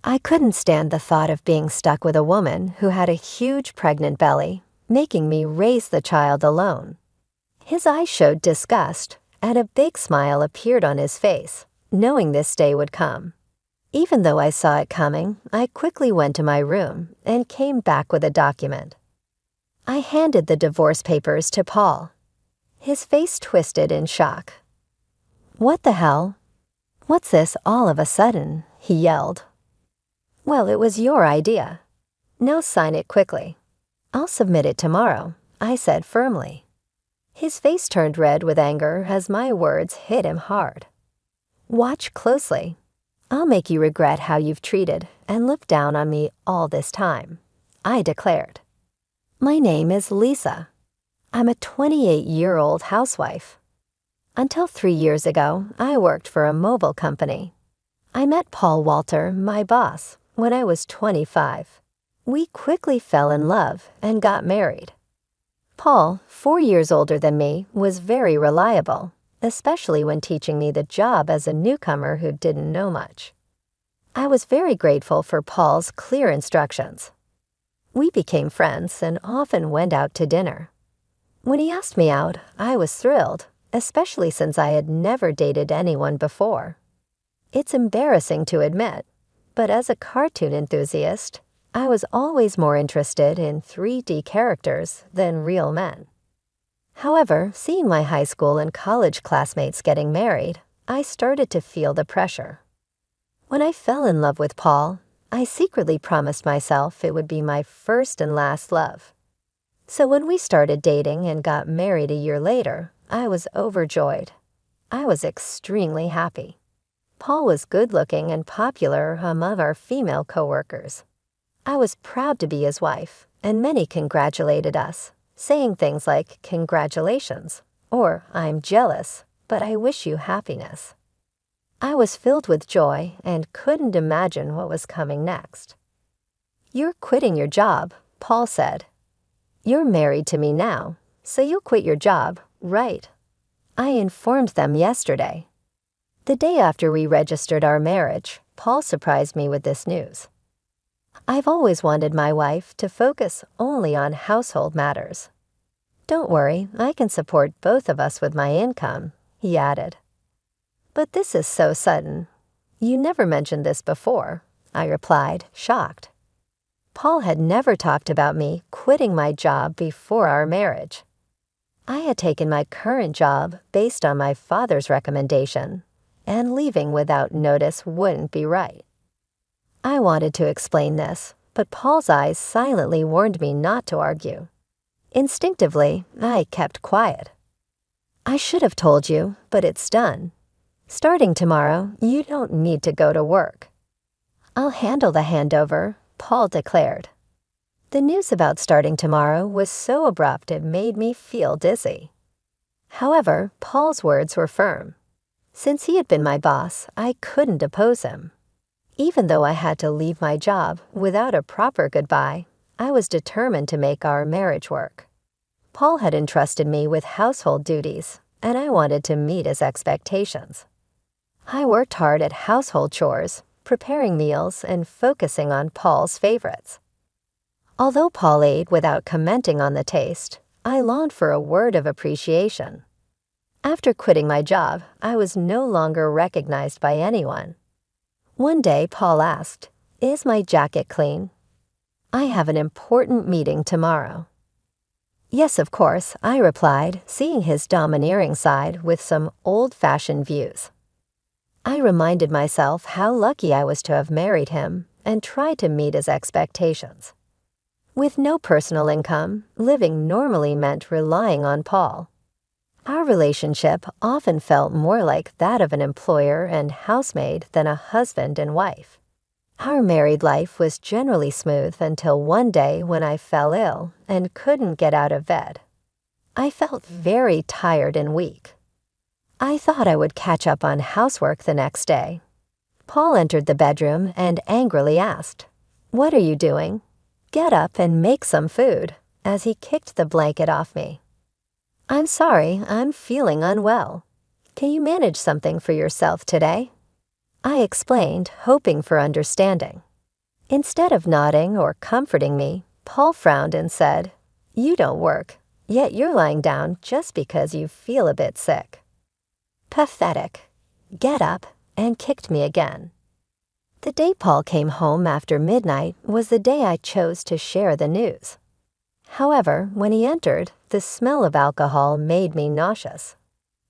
I couldn't stand the thought of being stuck with a woman who had a huge pregnant belly, making me raise the child alone. His eyes showed disgust, and a big smile appeared on his face, knowing this day would come. Even though I saw it coming, I quickly went to my room and came back with a document. I handed the divorce papers to Paul. His face twisted in shock. "What the hell? What's this all of a sudden?" he yelled. "Well, it was your idea. Now sign it quickly. I'll submit it tomorrow," I said firmly. His face turned red with anger as my words hit him hard. "Watch closely. I'll make you regret how you've treated and looked down on me all this time," I declared. "My name is Lisa. I'm a 28-year-old housewife. Until 3 years ago, I worked for a mobile company. I met Paul Walter, my boss, when I was 25. We quickly fell in love and got married. Paul, 4 years older than me, was very reliable, especially when teaching me the job as a newcomer who didn't know much. I was very grateful for Paul's clear instructions. We became friends and often went out to dinner. When he asked me out, I was thrilled, especially since I had never dated anyone before. It's embarrassing to admit, but as a cartoon enthusiast, I was always more interested in 3D characters than real men. However, seeing my high school and college classmates getting married, I started to feel the pressure. When I fell in love with Paul, I secretly promised myself it would be my first and last love. So when we started dating and got married a year later, I was overjoyed. I was extremely happy. Paul was good-looking and popular among our female coworkers. I was proud to be his wife, and many congratulated us, saying things like, "Congratulations," or "I'm jealous, but I wish you happiness." I was filled with joy and couldn't imagine what was coming next. "You're quitting your job," Paul said. "You're married to me now, so you'll quit your job, right?" I informed them yesterday. The day after we registered our marriage, Paul surprised me with this news. "I've always wanted my wife to focus only on household matters. Don't worry, I can support both of us with my income," he added. "But this is so sudden. You never mentioned this before," I replied, shocked. Paul had never talked about me quitting my job before our marriage. I had taken my current job based on my father's recommendation, and leaving without notice wouldn't be right. I wanted to explain this, but Paul's eyes silently warned me not to argue. Instinctively, I kept quiet. "I should have told you, but it's done. Starting tomorrow, you don't need to go to work." "I'll handle the handover," Paul declared. The news about starting tomorrow was so abrupt it made me feel dizzy. However, Paul's words were firm. Since he had been my boss, I couldn't oppose him. Even though I had to leave my job without a proper goodbye, I was determined to make our marriage work. Paul had entrusted me with household duties, and I wanted to meet his expectations. I worked hard at household chores, preparing meals and focusing on Paul's favorites. Although Paul ate without commenting on the taste, I longed for a word of appreciation. After quitting my job, I was no longer recognized by anyone. One day, Paul asked, "Is my jacket clean? I have an important meeting tomorrow." "Yes, of course," I replied, seeing his domineering side with some old-fashioned views. I reminded myself how lucky I was to have married him and tried to meet his expectations. With no personal income, living normally meant relying on Paul. Our relationship often felt more like that of an employer and housemaid than a husband and wife. Our married life was generally smooth until one day when I fell ill and couldn't get out of bed. I felt very tired and weak. I thought I would catch up on housework the next day. Paul entered the bedroom and angrily asked, "What are you doing? Get up and make some food," as he kicked the blanket off me. "I'm sorry, I'm feeling unwell. Can you manage something for yourself today?" I explained, hoping for understanding. Instead of nodding or comforting me, Paul frowned and said, "You don't work, yet you're lying down just because you feel a bit sick." Pathetic. Get up, and kicked me again. The day Paul came home after midnight was the day I chose to share the news. However, when he entered, the smell of alcohol made me nauseous.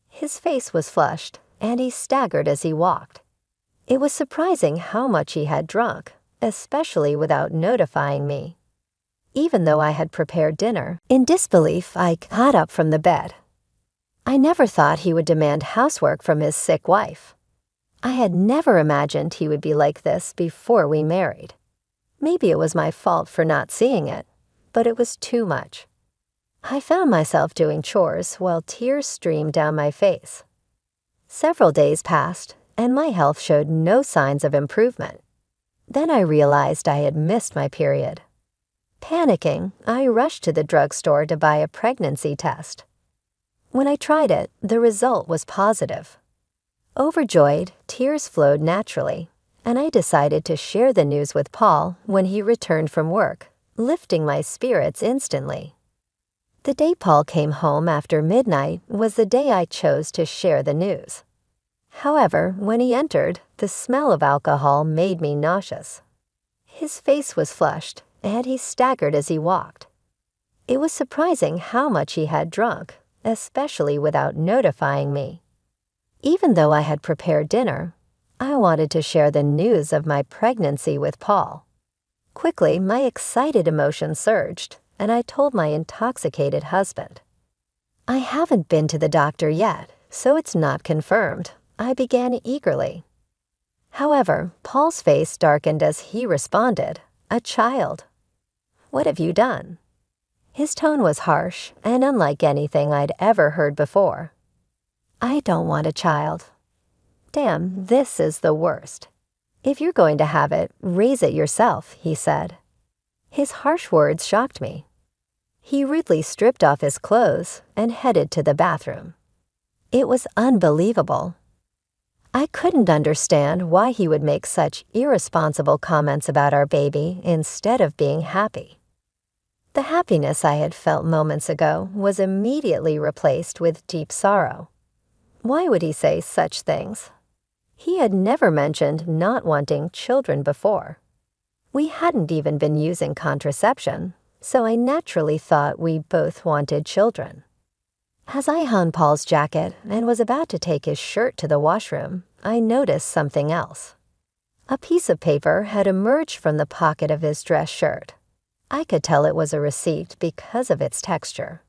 His face was flushed, and he staggered as he walked. It was surprising how much he had drunk, especially without notifying me. Even though I had prepared dinner, in disbelief I got up from the bed. I never thought he would demand housework from his sick wife. I had never imagined he would be like this before we married. Maybe it was my fault for not seeing it, but it was too much. I found myself doing chores while tears streamed down my face. Several days passed, and my health showed no signs of improvement. Then I realized I had missed my period. Panicking, I rushed to the drugstore to buy a pregnancy test. When I tried it, the result was positive. Overjoyed, tears flowed naturally, and I decided to share the news with Paul when he returned from work, lifting my spirits instantly. The day Paul came home after midnight was the day I chose to share the news. However, when he entered, the smell of alcohol made me nauseous. His face was flushed, and he staggered as he walked. It was surprising how much he had drunk, especially without notifying me. Even though I had prepared dinner, I wanted to share the news of my pregnancy with Paul. Quickly, my excited emotions surged, and I told my intoxicated husband. "I haven't been to the doctor yet, so it's not confirmed," I began eagerly. However, Paul's face darkened as he responded, "A child." "What have you done?" His tone was harsh and unlike anything I'd ever heard before. "I don't want a child." "Damn, this is the worst. If you're going to have it, raise it yourself," he said. His harsh words shocked me. He rudely stripped off his clothes and headed to the bathroom. It was unbelievable. I couldn't understand why he would make such irresponsible comments about our baby instead of being happy. The happiness I had felt moments ago was immediately replaced with deep sorrow. Why would he say such things? He had never mentioned not wanting children before. We hadn't even been using contraception, so I naturally thought we both wanted children. As I hung Paul's jacket and was about to take his shirt to the washroom, I noticed something else. A piece of paper had emerged from the pocket of his dress shirt. I could tell it was a receipt because of its texture.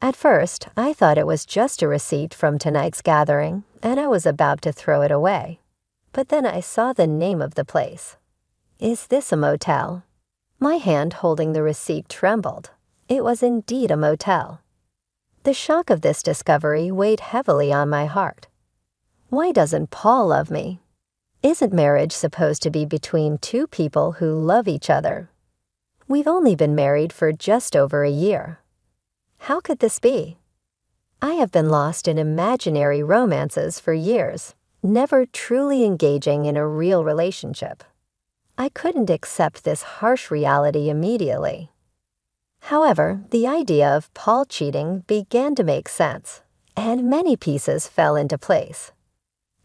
At first, I thought it was just a receipt from tonight's gathering, and I was about to throw it away. But then I saw the name of the place. "Is this a motel?" My hand holding the receipt trembled. It was indeed a motel. The shock of this discovery weighed heavily on my heart. Why doesn't Paul love me? Isn't marriage supposed to be between two people who love each other? We've only been married for just over a year. How could this be? I have been lost in imaginary romances for years, never truly engaging in a real relationship. I couldn't accept this harsh reality immediately. However, the idea of Paul cheating began to make sense, and many pieces fell into place.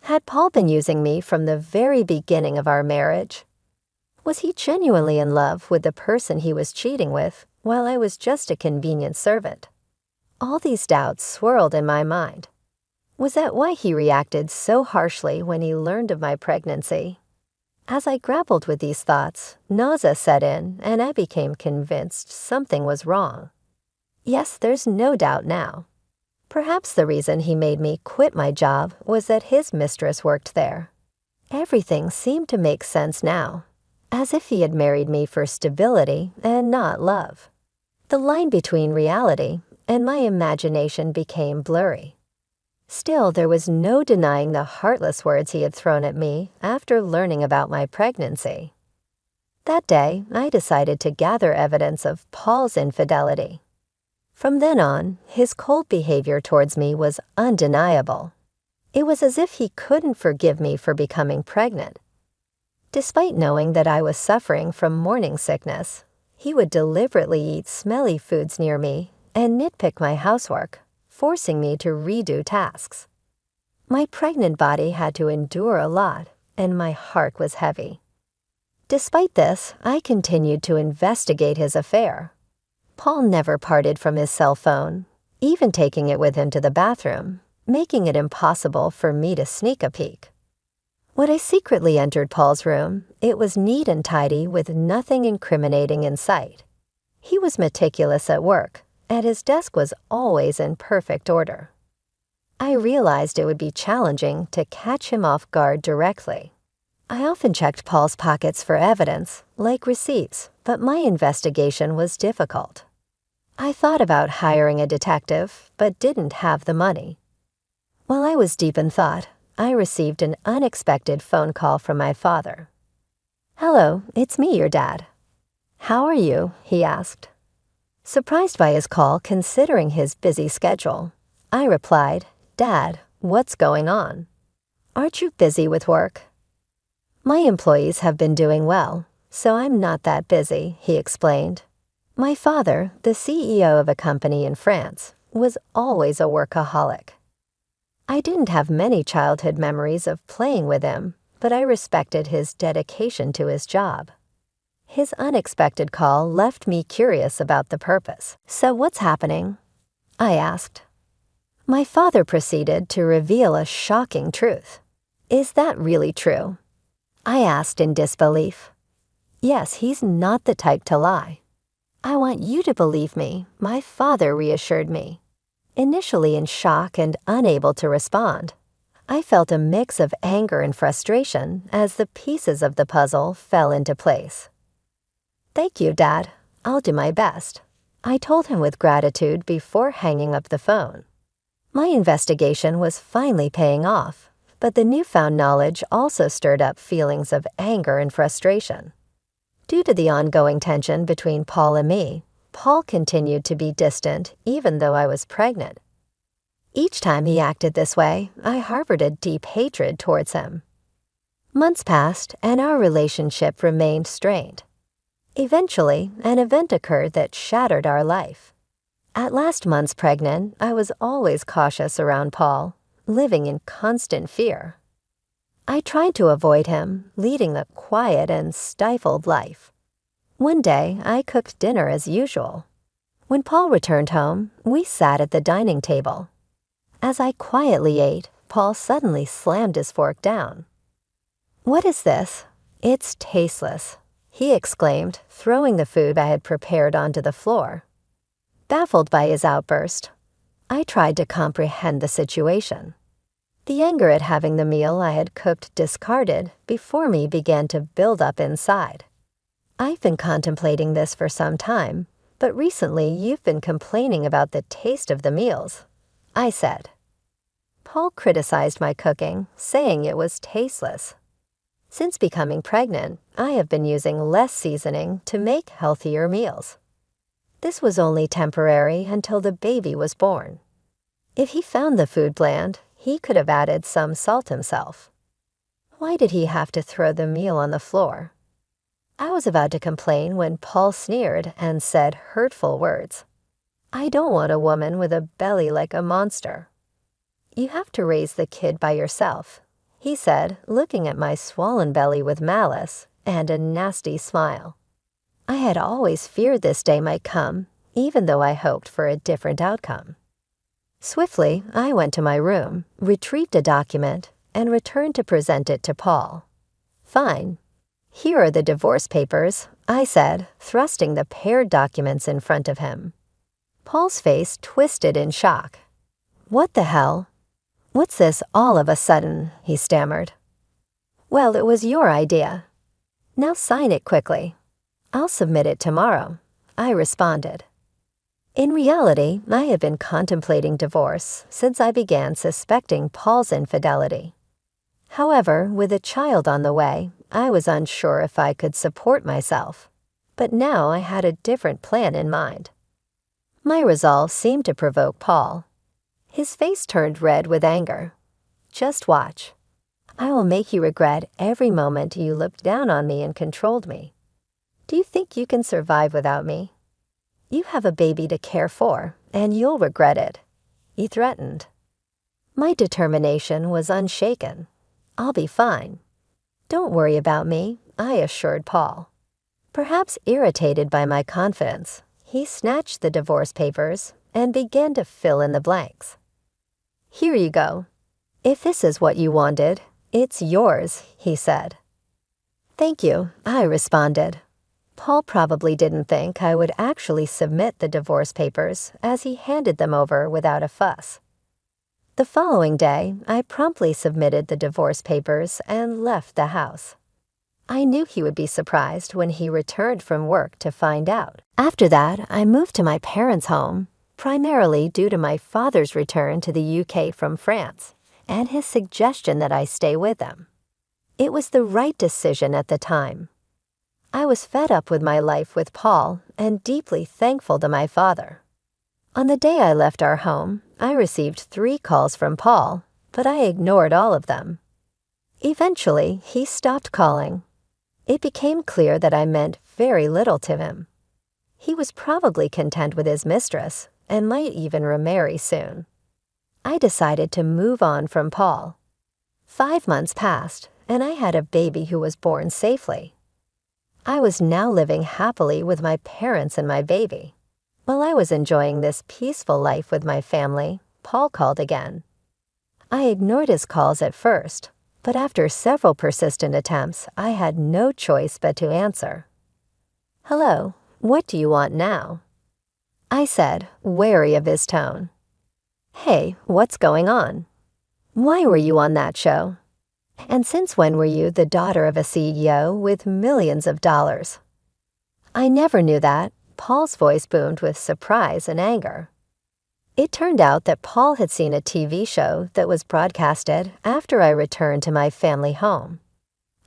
Had Paul been using me from the very beginning of our marriage? Was he genuinely in love with the person he was cheating with, while I was just a convenient servant? All these doubts swirled in my mind. Was that why he reacted so harshly when he learned of my pregnancy? As I grappled with these thoughts, nausea set in, and I became convinced something was wrong. Yes, there's no doubt now. Perhaps the reason he made me quit my job was that his mistress worked there. Everything seemed to make sense now, as if he had married me for stability and not love. The line between reality and my imagination became blurry. Still, there was no denying the heartless words he had thrown at me after learning about my pregnancy. That day, I decided to gather evidence of Paul's infidelity. From then on, his cold behavior towards me was undeniable. It was as if he couldn't forgive me for becoming pregnant. Despite knowing that I was suffering from morning sickness, he would deliberately eat smelly foods near me and nitpick my housework, forcing me to redo tasks. My pregnant body had to endure a lot, and my heart was heavy. Despite this, I continued to investigate his affair. Paul never parted from his cell phone, even taking it with him to the bathroom, making it impossible for me to sneak a peek. When I secretly entered Paul's room, it was neat and tidy with nothing incriminating in sight. He was meticulous at work, and his desk was always in perfect order. I realized it would be challenging to catch him off guard directly. I often checked Paul's pockets for evidence, like receipts, but my investigation was difficult. I thought about hiring a detective, but didn't have the money. While I was deep in thought, I received an unexpected phone call from my father. "Hello, it's me, your dad." "How are you?" he asked. Surprised by his call considering his busy schedule, I replied, "Dad, what's going on? Aren't you busy with work?" "My employees have been doing well, so I'm not that busy," he explained. My father, the CEO of a company in France, was always a workaholic. I didn't have many childhood memories of playing with him, but I respected his dedication to his job. His unexpected call left me curious about the purpose. "So what's happening?" I asked. My father proceeded to reveal a shocking truth. "Is that really true?" I asked in disbelief. "Yes, he's not the type to lie." "I want you to believe me," my father reassured me. Initially in shock and unable to respond, I felt a mix of anger and frustration as the pieces of the puzzle fell into place. "Thank you, Dad. I'll do my best," I told him with gratitude before hanging up the phone. My investigation was finally paying off, but the newfound knowledge also stirred up feelings of anger and frustration. Due to the ongoing tension between Paul and me, Paul continued to be distant even though I was pregnant. Each time he acted this way, I harbored a deep hatred towards him. Months passed, and our relationship remained strained. Eventually, an event occurred that shattered our life. At last months pregnant, I was always cautious around Paul, living in constant fear. I tried to avoid him, leading a quiet and stifled life. One day, I cooked dinner as usual. When Paul returned home, we sat at the dining table. As I quietly ate, Paul suddenly slammed his fork down. "What is this? It's tasteless," he exclaimed, throwing the food I had prepared onto the floor. Baffled by his outburst, I tried to comprehend the situation. The anger at having the meal I had cooked discarded before me began to build up inside. "I've been contemplating this for some time, but recently you've been complaining about the taste of the meals," I said. Paul criticized my cooking, saying it was tasteless. Since becoming pregnant, I have been using less seasoning to make healthier meals. This was only temporary until the baby was born. If he found the food bland, he could have added some salt himself. Why did he have to throw the meal on the floor? I was about to complain when Paul sneered and said hurtful words. "I don't want a woman with a belly like a monster." "You have to raise the kid by yourself," he said, looking at my swollen belly with malice and a nasty smile. I had always feared this day might come, even though I hoped for a different outcome. Swiftly, I went to my room, retrieved a document, and returned to present it to Paul. "Fine. Here are the divorce papers," I said, thrusting the paired documents in front of him. Paul's face twisted in shock. "What the hell? What's this all of a sudden?" he stammered. "Well, it was your idea. Now sign it quickly. I'll submit it tomorrow," I responded. In reality, I had been contemplating divorce since I began suspecting Paul's infidelity. However, with a child on the way, I was unsure if I could support myself, but now I had a different plan in mind. My resolve seemed to provoke Paul. His face turned red with anger. "Just watch." I will make you regret every moment you looked down on me and controlled me. Do you think you can survive without me? You have a baby to care for, and you'll regret it," he threatened. My determination was unshaken. "I'll be fine. Don't worry about me," I assured Paul. Perhaps irritated by my confidence, he snatched the divorce papers and began to fill in the blanks. "Here you go. If this is what you wanted, it's yours," he said. "Thank you," I responded. Paul probably didn't think I would actually submit the divorce papers as he handed them over without a fuss. The following day, I promptly submitted the divorce papers and left the house. I knew he would be surprised when he returned from work to find out. After that, I moved to my parents' home, primarily due to my father's return to the UK from France and his suggestion that I stay with them. It was the right decision at the time. I was fed up with my life with Paul and deeply thankful to my father. On the day I left our home, I received 3 calls from Paul, but I ignored all of them. Eventually, he stopped calling. It became clear that I meant very little to him. He was probably content with his mistress and might even remarry soon. I decided to move on from Paul. 5 months passed, and I had a baby who was born safely. I was now living happily with my parents and my baby. While I was enjoying this peaceful life with my family, Paul called again. I ignored his calls at first, but after several persistent attempts, I had no choice but to answer. "Hello, what do you want now?" I said, wary of his tone. "Hey, what's going on? Why were you on that show? And since when were you the daughter of a CEO with millions of dollars?" I never knew that. Paul's voice boomed with surprise and anger. It turned out that Paul had seen a TV show that was broadcasted after I returned to my family home.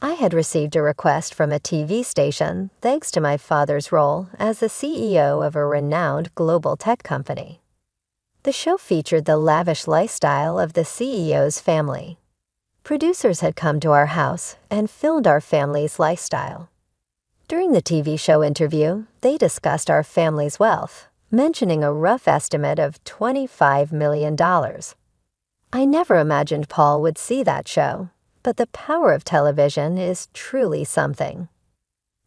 I had received a request from a TV station thanks to my father's role as the CEO of a renowned global tech company. The show featured the lavish lifestyle of the CEO's family. Producers had come to our house and filmed our family's lifestyle. During the TV show interview, they discussed our family's wealth, mentioning a rough estimate of $25 million. I never imagined Paul would see that show, but the power of television is truly something.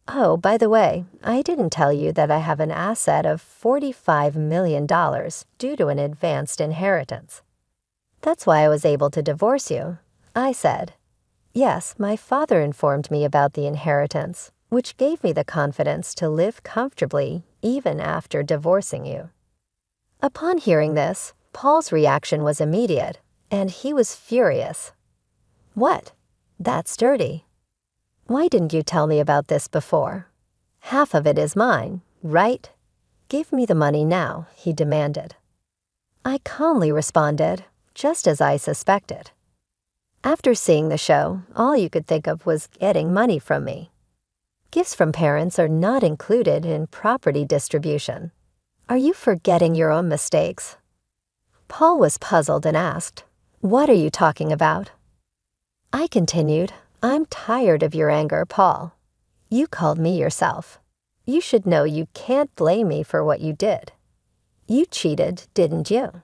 Oh, by the way, I didn't tell you that I have an asset of $45 million due to an advanced inheritance. That's why I was able to divorce you, I said. Yes, my father informed me about the inheritance, which gave me the confidence to live comfortably even after divorcing you. Upon hearing this, Paul's reaction was immediate, and he was furious. "What? That's dirty. Why didn't you tell me about this before? Half of it is mine, right? Give me the money now," he demanded. I calmly responded, just as I suspected. After seeing the show, all you could think of was getting money from me. Gifts from parents are not included in property distribution. Are you forgetting your own mistakes? Paul was puzzled and asked, "What are you talking about?" I continued, "I'm tired of your anger, Paul. You called me yourself. You should know you can't blame me for what you did. You cheated, didn't you?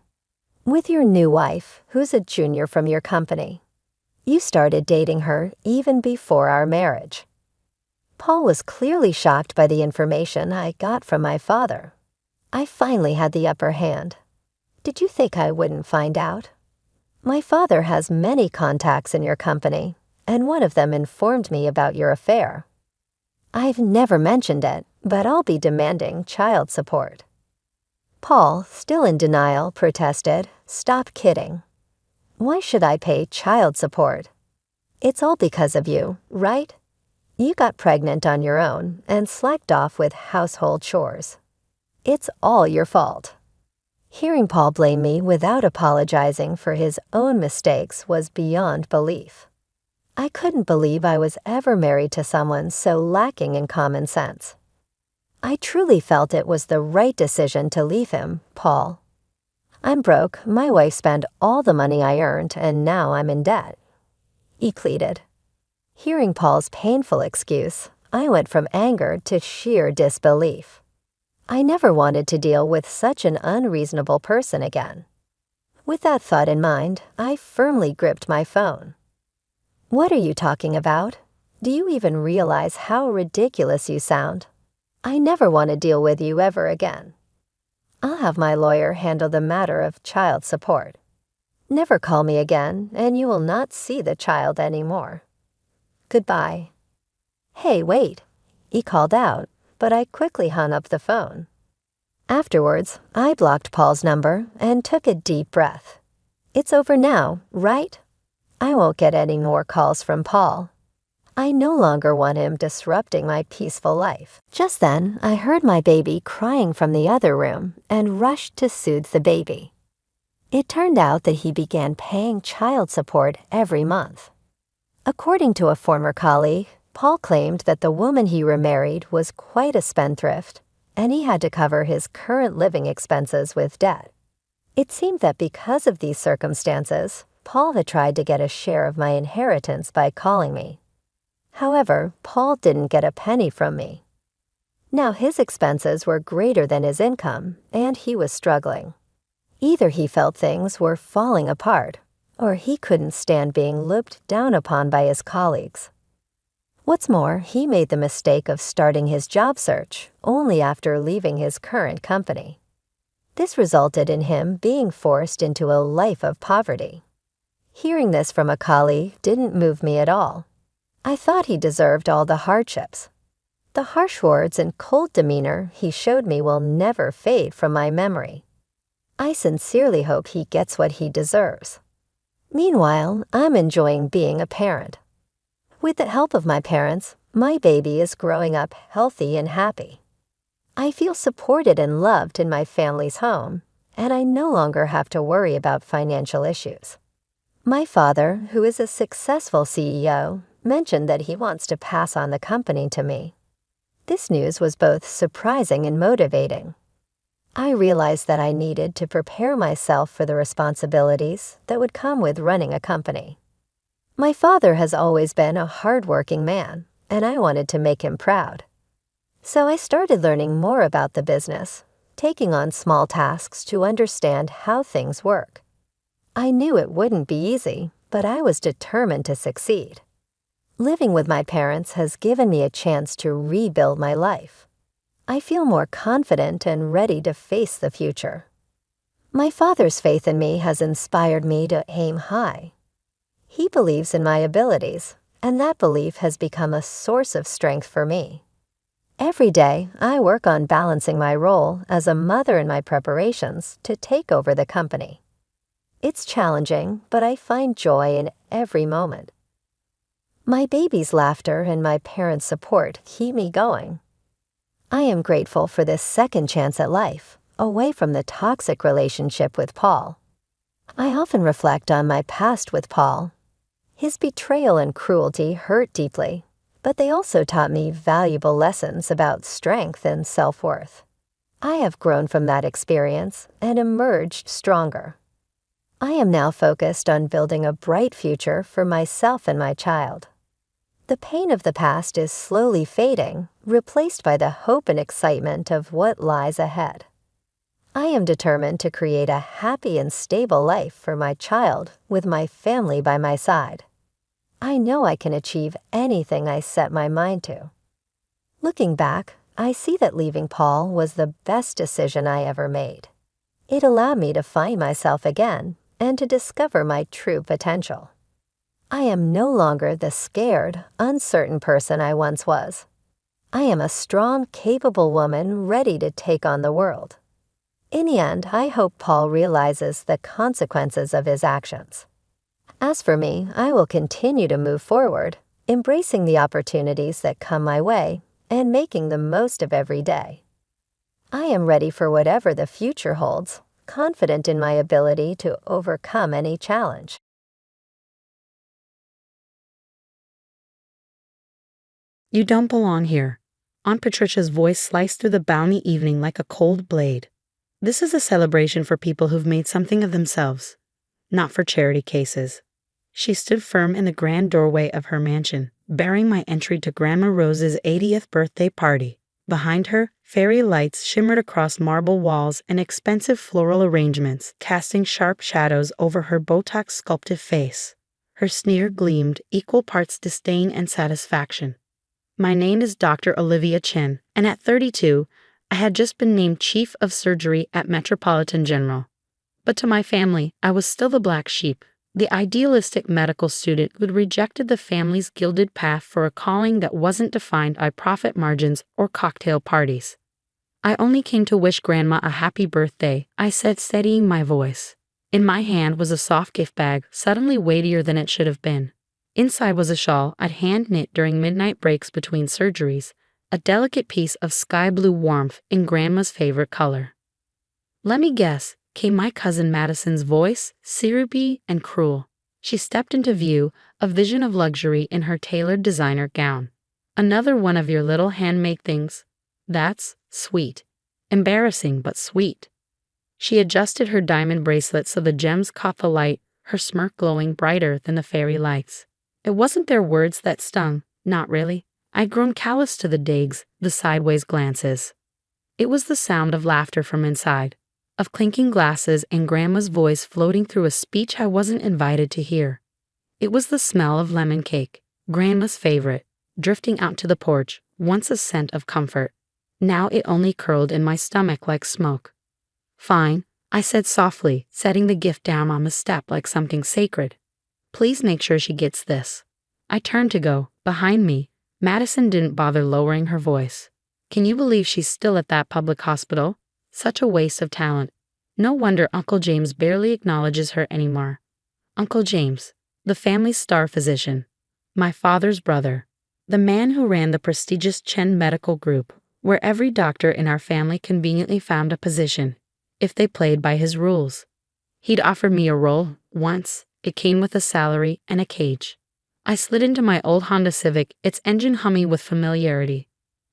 With your new wife, who's a junior from your company. You started dating her even before our marriage." Paul was clearly shocked by the information I got from my father. I finally had the upper hand. "Did you think I wouldn't find out? My father has many contacts in your company, and one of them informed me about your affair. I've never mentioned it, but I'll be demanding child support." Paul, still in denial, protested, "Stop kidding. Why should I pay child support? It's all because of you, right? You got pregnant on your own and slacked off with household chores. It's all your fault." Hearing Paul blame me without apologizing for his own mistakes was beyond belief. I couldn't believe I was ever married to someone so lacking in common sense. I truly felt it was the right decision to leave him, Paul. I'm broke, my wife spent all the money I earned, and now I'm in debt. he pleaded. Hearing Paul's painful excuse, I went from anger to sheer disbelief. I never wanted to deal with such an unreasonable person again. With that thought in mind, I firmly gripped my phone. What are you talking about? Do you even realize how ridiculous you sound? I never want to deal with you ever again. I'll have my lawyer handle the matter of child support. Never call me again, and you will not see the child anymore. Goodbye. Hey, wait, he called out, but I quickly hung up the phone. Afterwards, I blocked Paul's number and took a deep breath. It's over now, right? I won't get any more calls from Paul. I no longer want him disrupting my peaceful life. Just then, I heard my baby crying from the other room and rushed to soothe the baby. It turned out that he began paying child support every month. According to a former colleague, Paul claimed that the woman he remarried was quite a spendthrift, and he had to cover his current living expenses with debt. It seemed that because of these circumstances, Paul had tried to get a share of my inheritance by calling me. However, Paul didn't get a penny from me. Now his expenses were greater than his income, and he was struggling. Either he felt things were falling apart, or he couldn't stand being looked down upon by his colleagues. What's more, he made the mistake of starting his job search only after leaving his current company. This resulted in him being forced into a life of poverty. Hearing this from a colleague didn't move me at all. I thought he deserved all the hardships. The harsh words and cold demeanor he showed me will never fade from my memory. I sincerely hope he gets what he deserves. Meanwhile, I'm enjoying being a parent. With the help of my parents, my baby is growing up healthy and happy. I feel supported and loved in my family's home, and I no longer have to worry about financial issues. My father, who is a successful CEO, mentioned that he wants to pass on the company to me. This news was both surprising and motivating. I realized that I needed to prepare myself for the responsibilities that would come with running a company. My father has always been a hardworking man, and I wanted to make him proud. So I started learning more about the business, taking on small tasks to understand how things work. I knew it wouldn't be easy, but I was determined to succeed. Living with my parents has given me a chance to rebuild my life. I feel more confident and ready to face the future. My father's faith in me has inspired me to aim high. He believes in my abilities, and that belief has become a source of strength for me. Every day, I work on balancing my role as a mother and my preparations to take over the company. It's challenging, but I find joy in every moment. My baby's laughter and my parents' support keep me going. I am grateful for this second chance at life, away from the toxic relationship with Paul. I often reflect on my past with Paul. His betrayal and cruelty hurt deeply, but they also taught me valuable lessons about strength and self-worth. I have grown from that experience and emerged stronger. I am now focused on building a bright future for myself and my child. The pain of the past is slowly fading, replaced by the hope and excitement of what lies ahead. I am determined to create a happy and stable life for my child with my family by my side. I know I can achieve anything I set my mind to. Looking back, I see that leaving Paul was the best decision I ever made. It allowed me to find myself again and to discover my true potential. I am no longer the scared, uncertain person I once was. I am a strong, capable woman ready to take on the world. In the end, I hope Paul realizes the consequences of his actions. As for me, I will continue to move forward, embracing the opportunities that come my way and making the most of every day. I am ready for whatever the future holds, confident in my ability to overcome any challenge. You don't belong here. Aunt Patricia's voice sliced through the balmy evening like a cold blade. This is a celebration for people who've made something of themselves, not for charity cases. She stood firm in the grand doorway of her mansion, barring my entry to Grandma Rose's 80th birthday party. Behind her, fairy lights shimmered across marble walls and expensive floral arrangements, casting sharp shadows over her Botox-sculpted face. Her sneer gleamed, equal parts disdain and satisfaction. My name is Dr. Olivia Chen, and at 32, I had just been named Chief of Surgery at Metropolitan General. But to my family, I was still the black sheep, the idealistic medical student who'd rejected the family's gilded path for a calling that wasn't defined by profit margins or cocktail parties. I only came to wish Grandma a happy birthday, I said, steadying my voice. In my hand was a soft gift bag, suddenly weightier than it should have been. Inside was a shawl I'd hand-knit during midnight breaks between surgeries, a delicate piece of sky-blue warmth in Grandma's favorite color. "Let me guess," came my cousin Madison's voice, syrupy and cruel. She stepped into view, a vision of luxury in her tailored designer gown. "Another one of your little handmade things? That's sweet. Embarrassing, but sweet." She adjusted her diamond bracelet so the gems caught the light, her smirk glowing brighter than the fairy lights. It wasn't their words that stung, not really. I'd grown callous to the digs, the sideways glances. It was the sound of laughter from inside, of clinking glasses and Grandma's voice floating through a speech I wasn't invited to hear. It was the smell of lemon cake, Grandma's favorite, drifting out to the porch, once a scent of comfort. Now it only curled in my stomach like smoke. "Fine," I said softly, setting the gift down on the step like something sacred. "Please make sure she gets this." I turned to go. Behind me, Madison didn't bother lowering her voice. "Can you believe she's still at that public hospital? Such a waste of talent. No wonder Uncle James barely acknowledges her anymore." Uncle James, the family's star physician, my father's brother, the man who ran the prestigious Chen Medical Group, where every doctor in our family conveniently found a position, if they played by his rules. He'd offered me a role once. It came with a salary and a cage. I slid into my old Honda Civic, its engine humming with familiarity.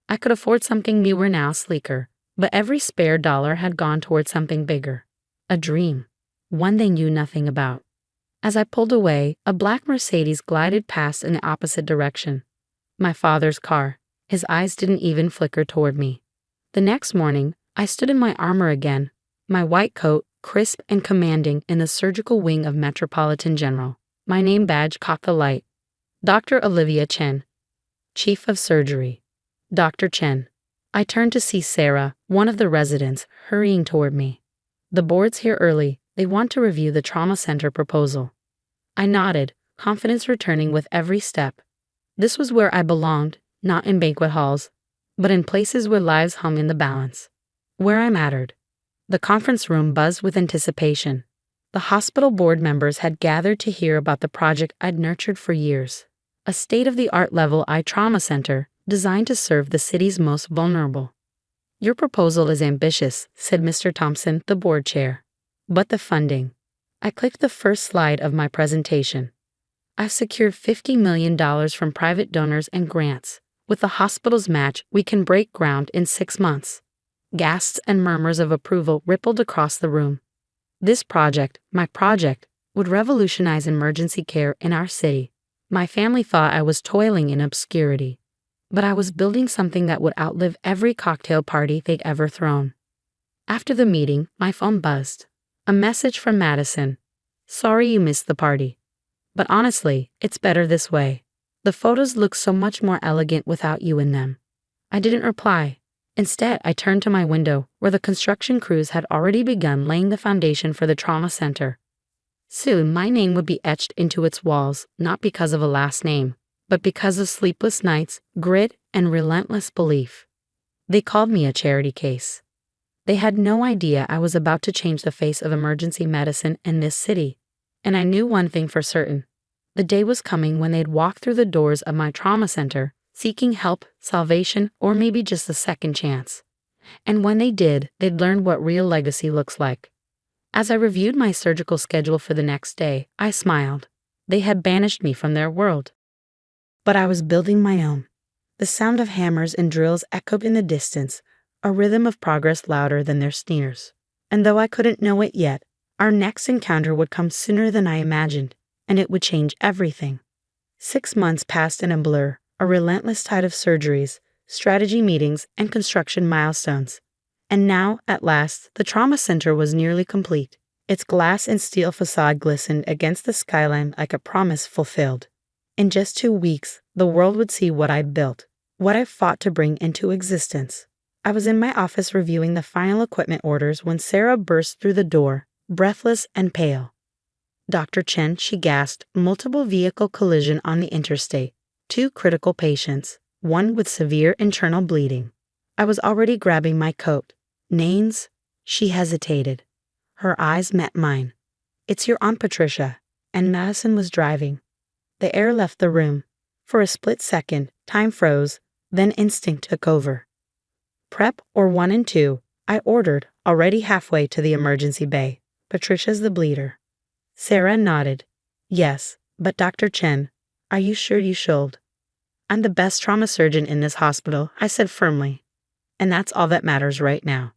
I could afford something newer now, sleeker, but every spare dollar had gone toward something bigger. A dream. One they knew nothing about. As I pulled away, a black Mercedes glided past in the opposite direction. My father's car. His eyes didn't even flicker toward me. The next morning, I stood in my armor again, my white coat crisp and commanding in the surgical wing of Metropolitan General. My name badge caught the light. Dr. Olivia Chen, Chief of Surgery. Dr. Chen. I turned to see Sarah, one of the residents, hurrying toward me. "The board's here early. They want to review the trauma center proposal." I nodded, confidence returning with every step. This was where I belonged, not in banquet halls, but in places where lives hung in the balance. Where I mattered. The conference room buzzed with anticipation. The hospital board members had gathered to hear about the project I'd nurtured for years. A state-of-the-art level eye trauma center designed to serve the city's most vulnerable. "Your proposal is ambitious," said Mr. Thompson, the board chair. "But the funding." I clicked the first slide of my presentation. "I've secured $50 million from private donors and grants. With the hospital's match, we can break ground in 6 months." Gasps and murmurs of approval rippled across the room. This project, my project, would revolutionize emergency care in our city. My family thought I was toiling in obscurity, but I was building something that would outlive every cocktail party they'd ever thrown. After the meeting, my phone buzzed. A message from Madison. "Sorry you missed the party. But honestly, it's better this way. The photos look so much more elegant without you in them." I didn't reply. Instead, I turned to my window, where the construction crews had already begun laying the foundation for the trauma center. Soon, my name would be etched into its walls, not because of a last name, but because of sleepless nights, grit, and relentless belief. They called me a charity case. They had no idea I was about to change the face of emergency medicine in this city. And I knew one thing for certain. The day was coming when they'd walk through the doors of my trauma center, seeking help, salvation, or maybe just a second chance. And when they did, they'd learn what real legacy looks like. As I reviewed my surgical schedule for the next day, I smiled. They had banished me from their world. But I was building my own. The sound of hammers and drills echoed in the distance, a rhythm of progress louder than their sneers. And though I couldn't know it yet, our next encounter would come sooner than I imagined. and it would change everything. 6 months passed in a blur, a relentless tide of surgeries, strategy meetings, and construction milestones. And now, at last, the trauma center was nearly complete. Its glass and steel facade glistened against the skyline like a promise fulfilled. In just 2 weeks, the world would see what I'd built, what I fought to bring into existence. I was in my office reviewing the final equipment orders when Sarah burst through the door, breathless and pale. "Dr. Chen," she gasped, "multiple vehicle collision on the interstate. 2 critical patients, one with severe internal bleeding." I was already grabbing my coat. "Names?" She hesitated. Her eyes met mine. "It's your Aunt Patricia." And Madison was driving. The air left the room. For a split second, time froze, then instinct took over. "Prep or 1 and 2, I ordered, already halfway to the emergency bay. Patricia's the bleeder." Sarah nodded. "Yes, but Dr. Chen, are you sure you should?" "I'm the best trauma surgeon in this hospital," I said firmly. "And that's all that matters right now."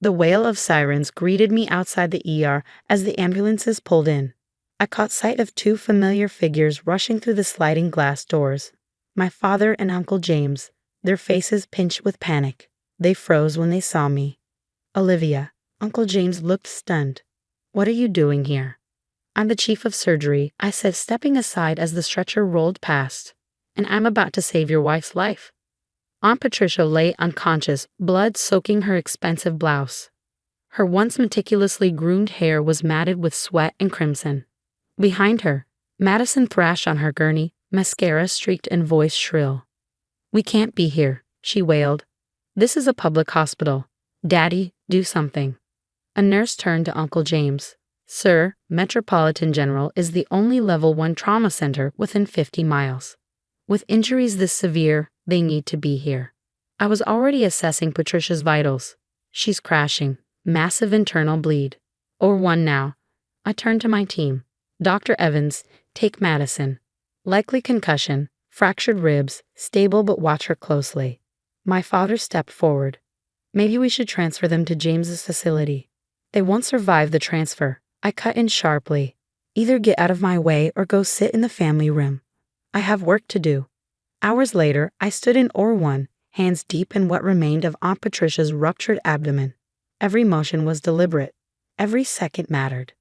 The wail of sirens greeted me outside the ER as the ambulances pulled in. I caught sight of 2 familiar figures rushing through the sliding glass doors. My father and Uncle James, their faces pinched with panic. They froze when they saw me. "Olivia," Uncle James looked stunned. "What are you doing here?" "I'm the chief of surgery," I said, stepping aside as the stretcher rolled past. "And I'm about to save your wife's life." Aunt Patricia lay unconscious, blood soaking her expensive blouse. Her once meticulously groomed hair was matted with sweat and crimson. Behind her, Madison thrashed on her gurney, mascara streaked and voice shrill. "We can't be here," she wailed. "This is a public hospital. Daddy, do something." A nurse turned to Uncle James. "Sir, Metropolitan General is the only level 1 trauma center within 50 miles. With injuries this severe, they need to be here." I was already assessing Patricia's vitals. "She's crashing. Massive internal bleed. Or 1 now." I turned to my team. "Dr. Evans, take Madison. Likely concussion, fractured ribs, stable but watch her closely." My father stepped forward. "Maybe we should transfer them to James's facility." "They won't survive the transfer." I cut in sharply. "Either get out of my way or go sit in the family room. I have work to do." Hours later, I stood in OR1, hands deep in what remained of Aunt Patricia's ruptured abdomen. Every motion was deliberate. Every second mattered.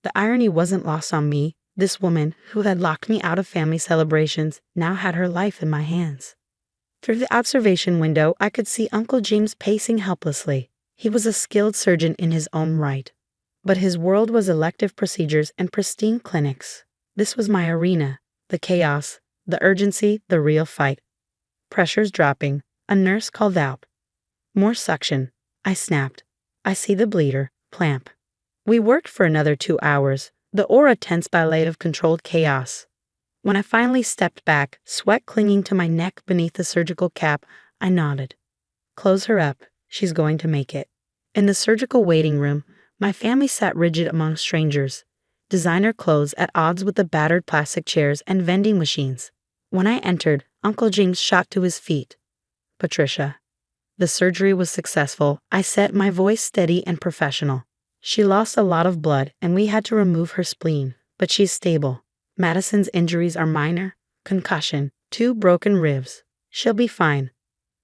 The irony wasn't lost on me. This woman, who had locked me out of family celebrations, now had her life in my hands. Through the observation window, I could see Uncle James pacing helplessly. He was a skilled surgeon in his own right. But his world was elective procedures and pristine clinics. This was my arena, the chaos, the urgency, the real fight. Pressures dropping, a nurse called out. "More suction." I snapped. "I see the bleeder. Clamp." We worked for another 2 hours, the OR a tense ballet of controlled chaos. When I finally stepped back, sweat clinging to my neck beneath the surgical cap, I nodded. "Close her up. She's going to make it." In the surgical waiting room, my family sat rigid among strangers. Designer clothes at odds with the battered plastic chairs and vending machines. When I entered, Uncle James shot to his feet. "Patricia." "The surgery was successful," I said, my voice steady and professional. "She lost a lot of blood and we had to remove her spleen, but she's stable. Madison's injuries are minor. Concussion, 2 broken ribs. She'll be fine."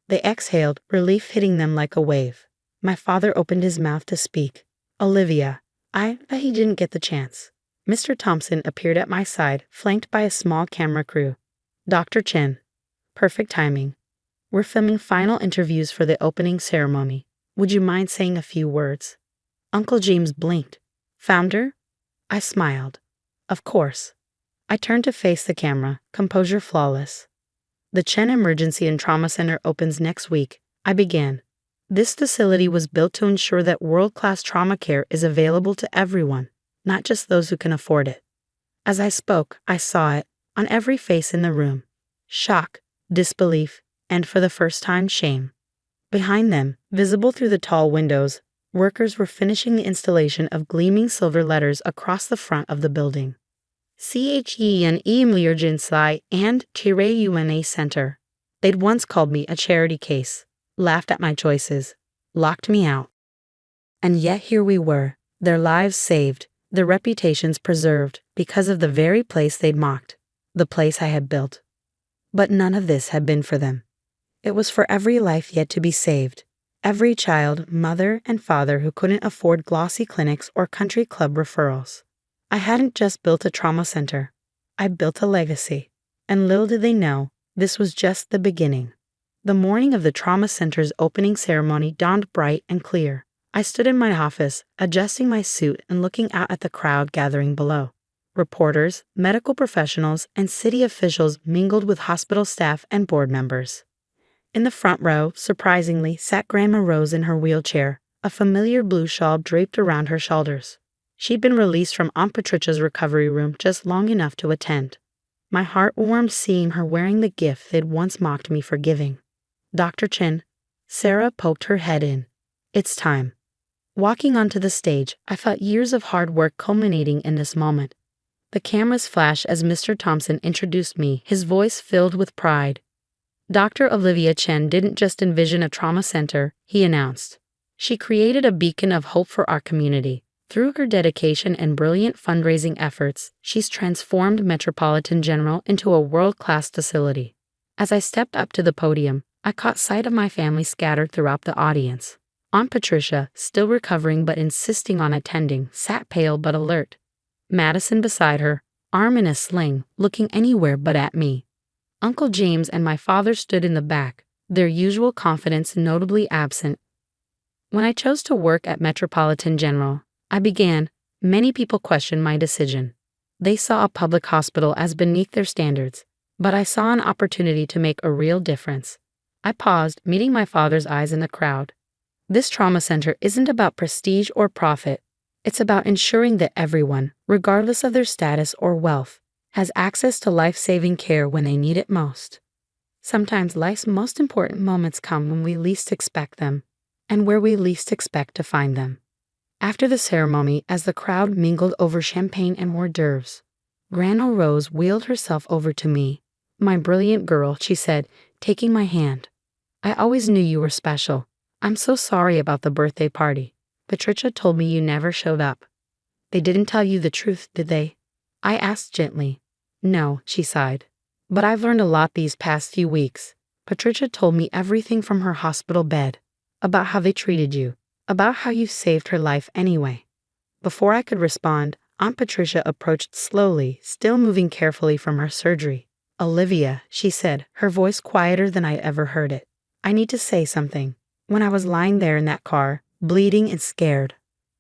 They exhaled, relief hitting them like a wave. My father opened his mouth to speak. "Olivia." But he didn't get the chance. Mr. Thompson appeared at my side, flanked by a small camera crew. "Dr. Chen." Perfect timing. "We're filming final interviews for the opening ceremony. Would you mind saying a few words?" Uncle James blinked. "Founder?" I smiled. "Of course." I turned to face the camera, composure flawless. "The Chen Emergency and Trauma Center opens next week," I began. "This facility was built to ensure that world-class trauma care is available to everyone, not just those who can afford it." As I spoke, I saw it, on every face in the room. Shock, disbelief, and for the first time, shame. Behind them, visible through the tall windows, workers were finishing the installation of gleaming silver letters across the front of the building. CHEN Emergency and Una Center. They'd once called me a charity case, laughed at my choices, locked me out. And yet here we were, their lives saved, their reputations preserved because of the very place they'd mocked, the place I had built. But none of this had been for them. It was for every life yet to be saved, every child, mother, and father who couldn't afford glossy clinics or country club referrals. I hadn't just built a trauma center. I built a legacy. And little did they know, this was just the beginning. The morning of the trauma center's opening ceremony dawned bright and clear. I stood in my office, adjusting my suit and looking out at the crowd gathering below. Reporters, medical professionals, and city officials mingled with hospital staff and board members. In the front row, surprisingly, sat Grandma Rose in her wheelchair, a familiar blue shawl draped around her shoulders. She'd been released from Aunt Patricia's recovery room just long enough to attend. My heart warmed seeing her wearing the gift they'd once mocked me for giving. Dr. Chin. Sarah poked her head in. It's time. Walking onto the stage, I felt years of hard work culminating in this moment. The cameras flashed as Mr. Thompson introduced me, his voice filled with pride. Dr. Olivia Chen didn't just envision a trauma center, he announced. She created a beacon of hope for our community. Through her dedication and brilliant fundraising efforts, she's transformed Metropolitan General into a world-class facility. As I stepped up to the podium, I caught sight of my family scattered throughout the audience. Aunt Patricia, still recovering but insisting on attending, sat pale but alert. Madison beside her, arm in a sling, looking anywhere but at me. Uncle James and my father stood in the back, their usual confidence notably absent. When I chose to work at Metropolitan General, many people questioned my decision. They saw a public hospital as beneath their standards, but I saw an opportunity to make a real difference. I paused, meeting my father's eyes in the crowd. This trauma center isn't about prestige or profit. It's about ensuring that everyone, regardless of their status or wealth, has access to life-saving care when they need it most. Sometimes life's most important moments come when we least expect them, and where we least expect to find them. After the ceremony, as the crowd mingled over champagne and hors d'oeuvres, Grandma Rose wheeled herself over to me. My brilliant girl, she said, taking my hand. I always knew you were special. I'm so sorry about the birthday party. Patricia told me you never showed up. They didn't tell you the truth, did they? I asked gently. No, she sighed. But I've learned a lot these past few weeks. Patricia told me everything from her hospital bed, about how they treated you, about how you saved her life anyway. Before I could respond, Aunt Patricia approached slowly, still moving carefully from her surgery. Olivia, she said, her voice quieter than I ever heard it. I need to say something. When I was lying there in that car, bleeding and scared,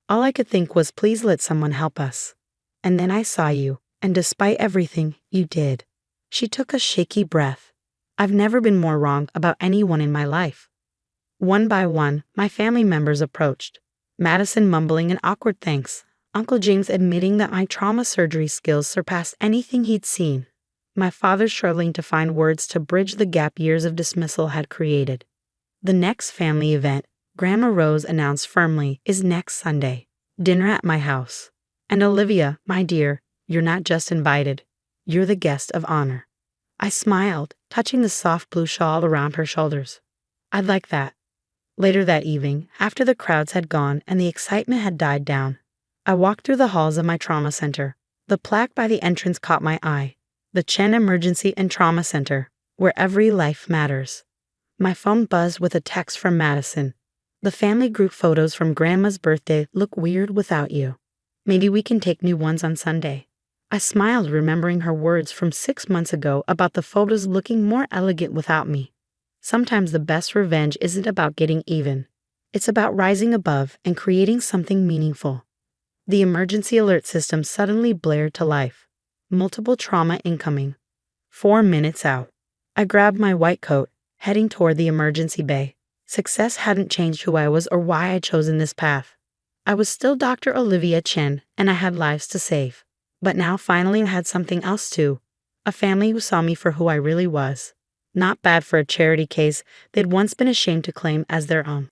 all I could think was, please let someone help us. And then I saw you, and despite everything, you did. She took a shaky breath. I've never been more wrong about anyone in my life. One by one, my family members approached. Madison mumbling an awkward thanks, Uncle James admitting that my trauma surgery skills surpassed anything he'd seen. My father struggling to find words to bridge the gap years of dismissal had created. The next family event, Grandma Rose announced firmly, is next Sunday. Dinner at my house. And Olivia, my dear, you're not just invited. You're the guest of honor. I smiled, touching the soft blue shawl around her shoulders. I'd like that. Later that evening, after the crowds had gone and the excitement had died down, I walked through the halls of my trauma center. The plaque by the entrance caught my eye. The Chen Emergency and Trauma Center, where every life matters. My phone buzzed with a text from Madison. The family group photos from Grandma's birthday look weird without you. Maybe we can take new ones on Sunday. I smiled, remembering her words from 6 months ago about the photos looking more elegant without me. Sometimes the best revenge isn't about getting even. It's about rising above and creating something meaningful. The emergency alert system suddenly blared to life. Multiple trauma incoming. 4 minutes out. I grabbed my white coat, heading toward the emergency bay. Success hadn't changed who I was or why I'd chosen this path. I was still Dr. Olivia Chen, and I had lives to save. But now finally I had something else too. A family who saw me for who I really was. Not bad for a charity case they'd once been ashamed to claim as their own.